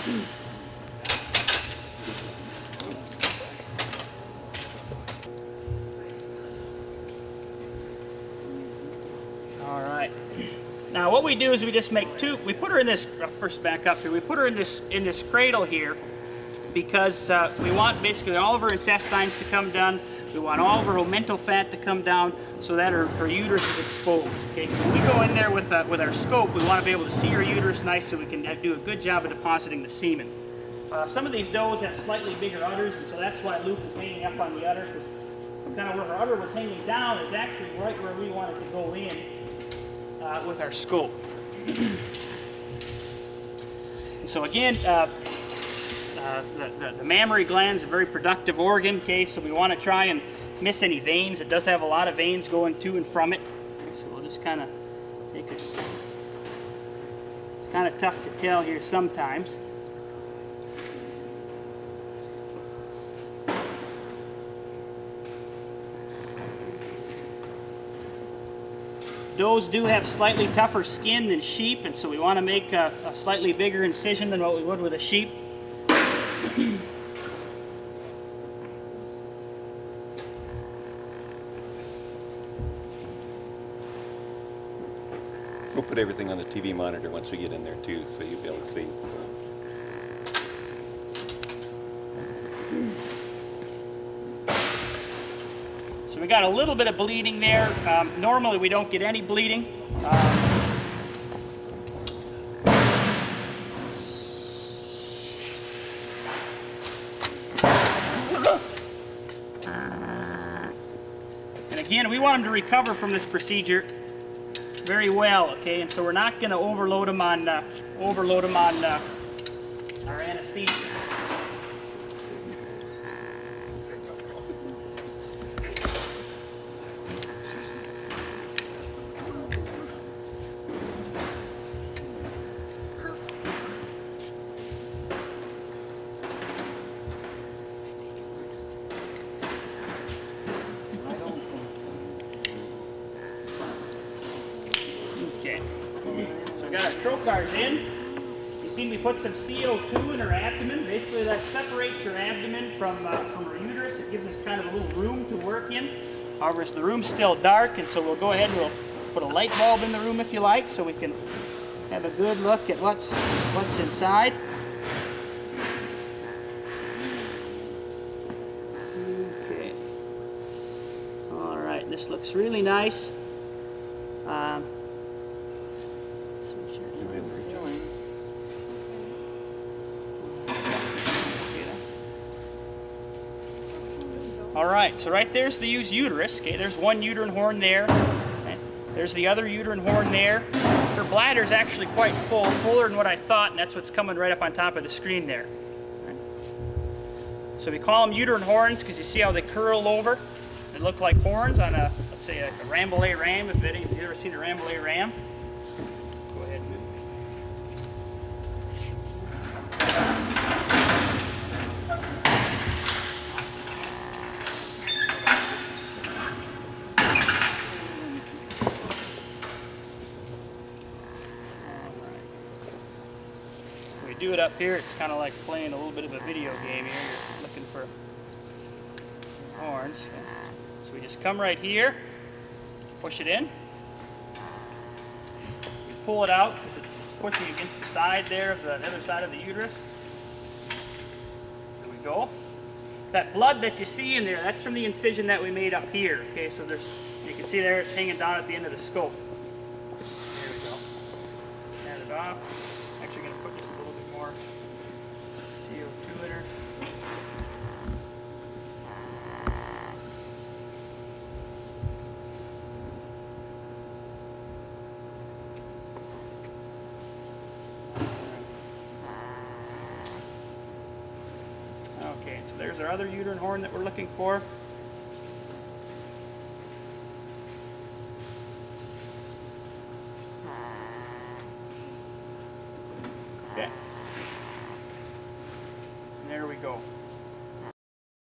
All right. Now what we do is we just make two. We put her in this. First, back up here. We put her in this cradle here because we want basically all of her intestines to come down. We want all of her omental fat to come down so that her uterus is exposed. Okay. When we go in there with our scope, we want to be able to see her uterus nice so we can do a good job of depositing the semen. Some of these does have slightly bigger udders, and so that's why Luke is hanging up on the udder, because kind of where her udder was hanging down is actually right where we want it to go in with our scope. And so again, the mammary gland is a very productive organ, okay, so we want to try and miss any veins. It does have a lot of veins going to and from it, okay, so we'll just kind of make it. It's kind of tough to tell here sometimes. Does do have slightly tougher skin than sheep, and so we want to make a slightly bigger incision than what we would with a sheep. We'll put everything on the TV monitor once we get in there too, so you'll be able to see. So we got a little bit of bleeding there. Normally we don't get any bleeding. And again, we want them to recover from this procedure very well, okay? And so we're not going to overload them on our anesthesia. Okay, so we got our trocars in. You see we put some CO2 in her abdomen. Basically that separates her abdomen from her uterus. It gives us kind of a little room to work in. However, the room's still dark, and so we'll go ahead and we'll put a light bulb in the room if you like, so we can have a good look at what's inside. Okay. All right, this looks really nice. All right, so right there's the used uterus. Okay, there's one uterine horn there. Okay. There's the other uterine horn there. Her bladder is actually quite full, fuller than what I thought, and that's what's coming right up on top of the screen there. Okay. So we call them uterine horns because you see how they curl over. They look like horns on a, let's say, a Rambouillet ram. If you've ever seen a Rambouillet ram. Go ahead and move. Do it up here, it's kind of like playing a little bit of a video game here. You're looking for horns. So we just come right here, push it in. We pull it out because it's pushing against the side there of the other side of the uterus. There we go. That blood that you see in there, that's from the incision that we made up here. Okay, so you can see there it's hanging down at the end of the scope. There we go. Add it off. Actually going to put just a little bit more CO2 in her. Okay, so there's our other uterine horn that we're looking for. Okay. And there we go.